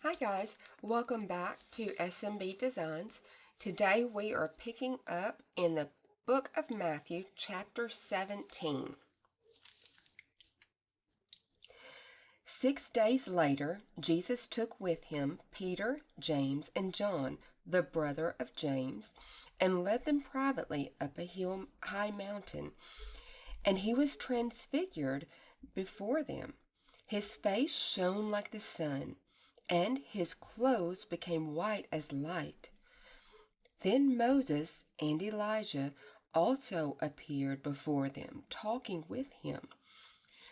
Hi guys, welcome back to SMB Designs. Today we are picking up in the book of Matthew, chapter 17. 6 days later, Jesus took with him Peter, James, and John, the brother of James, and led them privately up a high mountain. And he was transfigured before them. His face shone like the sun, and his clothes became white as light. Then Moses and Elijah also appeared before them, talking with him.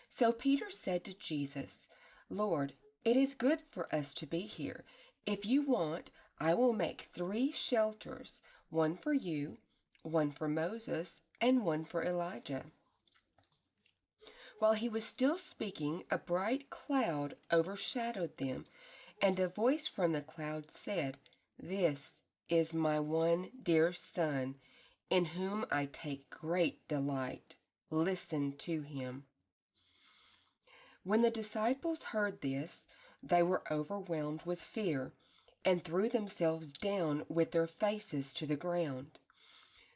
So Peter said to Jesus, "Lord, it is good for us to be here. If you want, I will make 3 shelters, one for you, one for Moses, and one for Elijah." While he was still speaking, a bright cloud overshadowed them, and a voice from the cloud said, "This is my one dear Son, in whom I take great delight. Listen to him." When the disciples heard this, they were overwhelmed with fear and threw themselves down with their faces to the ground.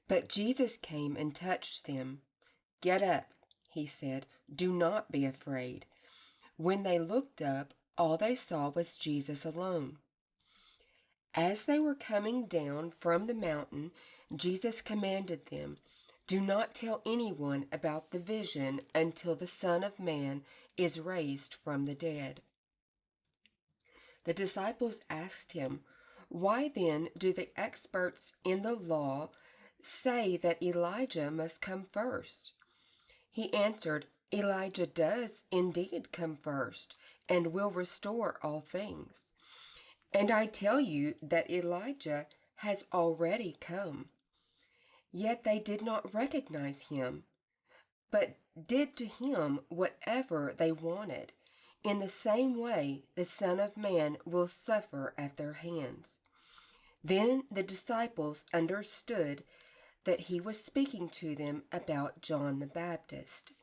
But Jesus came and touched them. "Get up," he said. "Do not be afraid." When they looked up, all they saw was Jesus alone. As they were coming down from the mountain, Jesus commanded them, "Do not tell anyone about the vision until the Son of Man is raised from the dead." The disciples asked him, "Why then do the experts in the law say that Elijah must come first?" He answered, "Elijah does indeed come first and will restore all things. And I tell you that Elijah has already come." Yet they did not recognize him, but did to him whatever they wanted. In the same way, the Son of Man will suffer at their hands. Then the disciples understood that he was speaking to them about John the Baptist.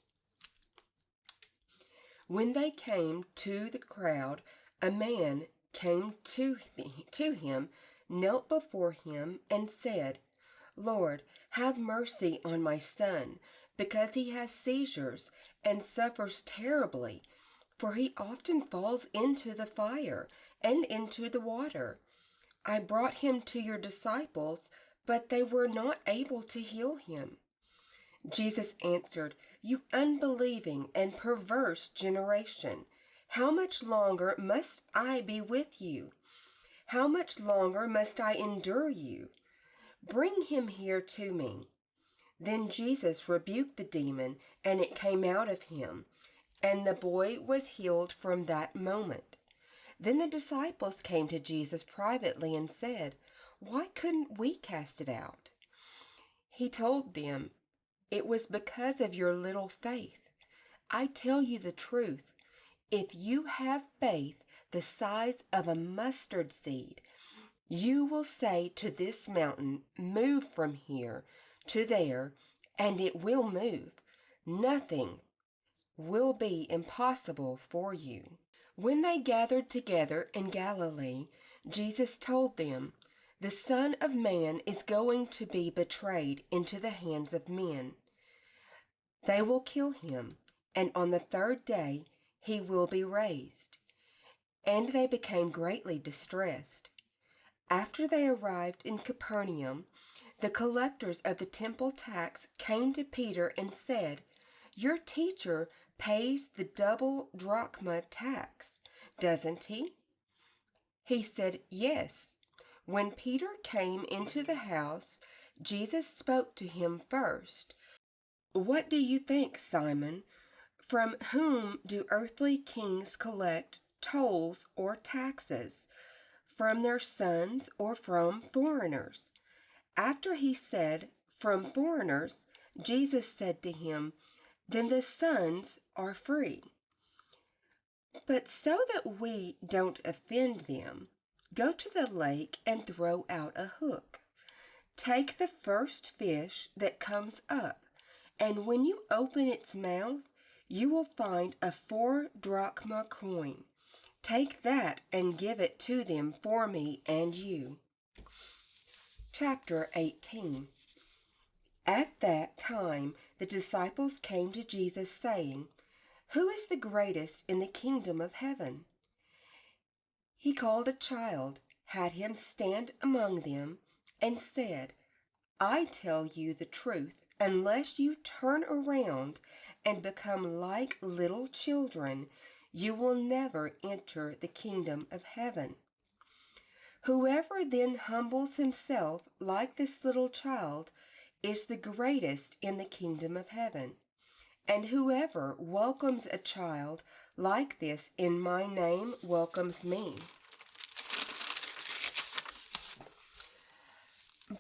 When they came to the crowd, a man came to him, knelt before him, and said, "Lord, have mercy on my son, because he has seizures and suffers terribly, for he often falls into the fire and into the water. I brought him to your disciples, but they were not able to heal him." Jesus answered, "You unbelieving and perverse generation, how much longer must I be with you? How much longer must I endure you? Bring him here to me." Then Jesus rebuked the demon, and it came out of him, and the boy was healed from that moment. Then the disciples came to Jesus privately and said, "Why couldn't we cast it out?" He told them, "It was because of your little faith. I tell you the truth. If you have faith the size of a mustard seed, you will say to this mountain, 'Move from here to there,' and it will move. Nothing will be impossible for you." When they gathered together in Galilee, Jesus told them, "The Son of Man is going to be betrayed into the hands of men. They will kill him, and on the 3rd day he will be raised." And they became greatly distressed. After they arrived in Capernaum, the collectors of the temple tax came to Peter and said, "Your teacher pays the double drachma tax, doesn't he?" He said, "Yes." When Peter came into the house, Jesus spoke to him first. "What do you think, Simon? From whom do earthly kings collect tolls or taxes? From their sons or from foreigners?" After he said, "From foreigners," Jesus said to him, "Then the sons are free. But so that we don't offend them, go to the lake and throw out a hook. Take the first fish that comes up, and when you open its mouth, you will find a 4 drachma coin. Take that and give it to them for me and you. Chapter 18. At that time the disciples came to Jesus, saying, Who is the greatest in the kingdom of heaven? He called a child, had him stand among them, and said, I tell you the truth, unless you turn around and become like little children, you will never enter the kingdom of heaven. Whoever then humbles himself like this little child is the greatest in the kingdom of heaven. And whoever welcomes a child like this in my name welcomes me.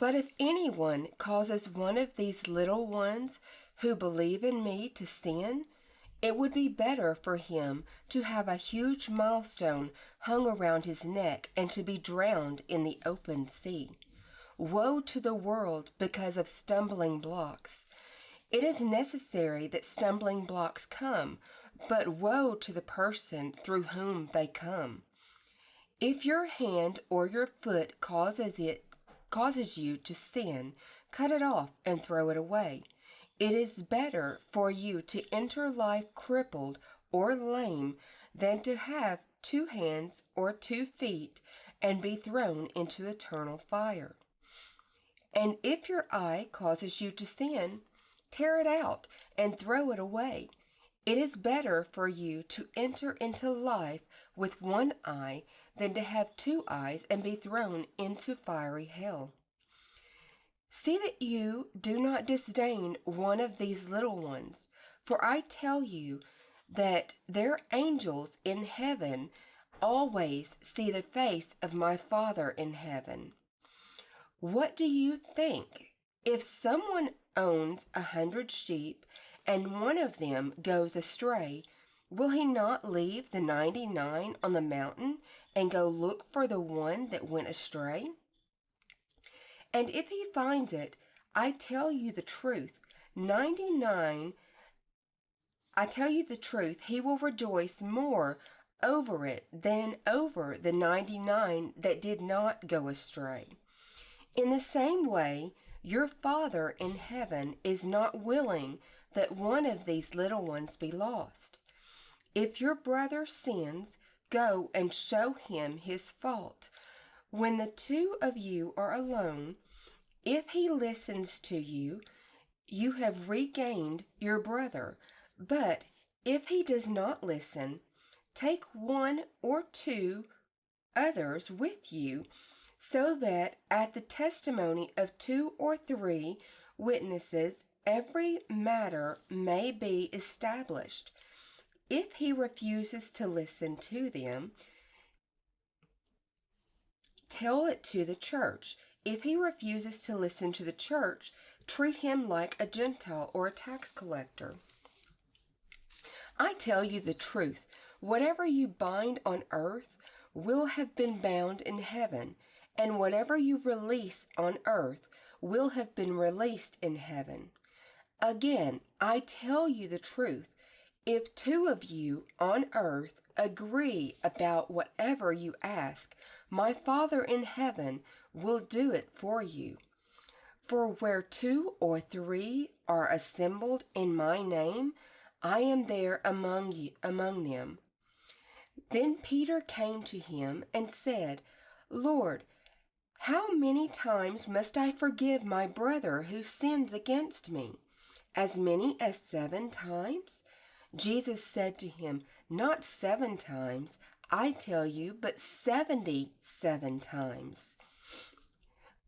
But if anyone causes one of these little ones who believe in me to sin, it would be better for him to have a huge millstone hung around his neck and to be drowned in the open sea. Woe to the world because of stumbling blocks! It is necessary that stumbling blocks come, but woe to the person through whom they come. If your hand or your foot causes you to sin, cut it off and throw it away. It is better for you to enter life crippled or lame than to have 2 hands or 2 feet and be thrown into eternal fire. And if your eye causes you to sin, tear it out and throw it away. It is better for you to enter into life with 1 eye than to have 2 eyes and be thrown into fiery hell. See that you do not disdain one of these little ones, for I tell you that their angels in heaven always see the face of my Father in heaven. What do you think? If someone owns 100 sheep and one of them goes astray, will he not leave the 99 on the mountain and go look for the one that went astray? And if he finds it, I tell you the truth, he will rejoice more over it than over the 99 that did not go astray. In the same way, your Father in heaven is not willing that one of these little ones be lost. If your brother sins, go and show him his fault. When the 2 of you are alone, if he listens to you, you have regained your brother. But if he does not listen, take 1 or 2 others with you, so that at the testimony of 2 or 3 witnesses every matter may be established. If he refuses to listen to them, tell it to the church. If he refuses to listen to the church, treat him like a Gentile or a tax collector. I tell you the truth, whatever you bind on earth will have been bound in heaven, and whatever you release on earth will have been released in heaven. Again, I tell you the truth, if 2 of you on earth agree about whatever you ask, my Father in heaven will do it for you. For where 2 or 3 are assembled in my name, I am there among them. Then Peter came to him and said, Lord, how many times must I forgive my brother who sins against me? As many as 7 times? Jesus said to him, Not 7 times, I tell you, but 77 times.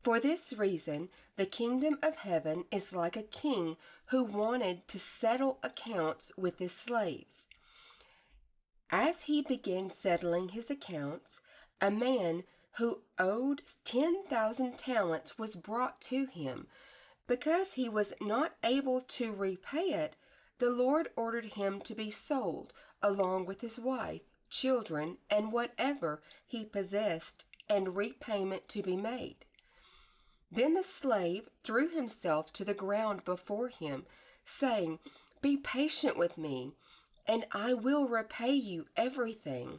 For this reason, the kingdom of heaven is like a king who wanted to settle accounts with his slaves. As he began settling his accounts, a man who owed 10,000 talents was brought to him. Because he was not able to repay it, the Lord ordered him to be sold, along with his wife, children, and whatever he possessed, and repayment to be made. Then the slave threw himself to the ground before him, saying, Be patient with me, and I will repay you everything.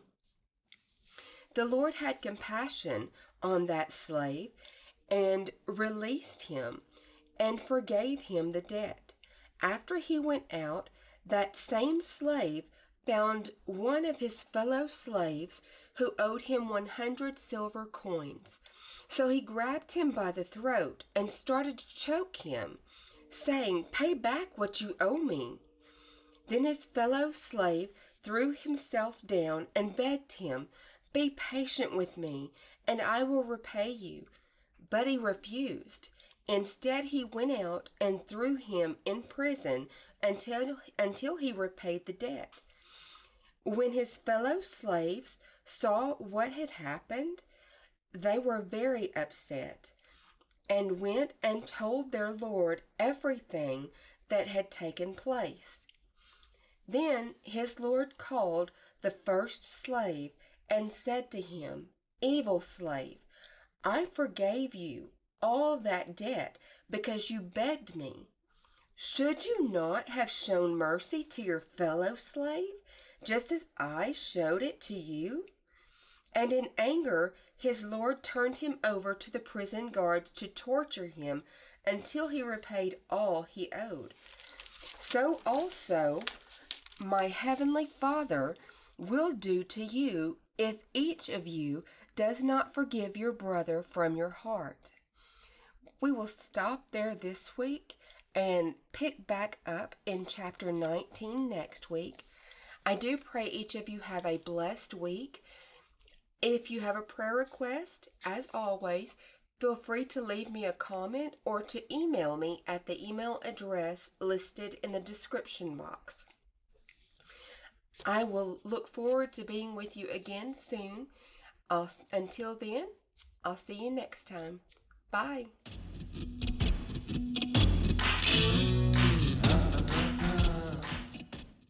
The Lord had compassion on that slave and released him and forgave him the debt. After he went out, that same slave found one of his fellow slaves who owed him 100 silver coins. So he grabbed him by the throat and started to choke him, saying, "Pay back what you owe me." Then his fellow slave threw himself down and begged him, "Be patient with me, and I will repay you." But he refused. Instead, he went out and threw him in prison until he repaid the debt. When his fellow slaves saw what had happened, they were very upset and went and told their lord everything that had taken place. Then his lord called the first slave and said to him, "Evil slave, I forgave you all that debt because you begged me. Should you not have shown mercy to your fellow slave, just as I showed it to you?" And in anger, his lord turned him over to the prison guards to torture him until he repaid all he owed. So also my heavenly Father will do to you if each of you does not forgive your brother from your heart. We will stop there this week and pick back up in chapter 19 next week. I do pray each of you have a blessed week. If you have a prayer request, as always, feel free to leave me a comment or to email me at the email address listed in the description box. I will look forward to being with you again soon. Until then, I'll see you next time. Bye.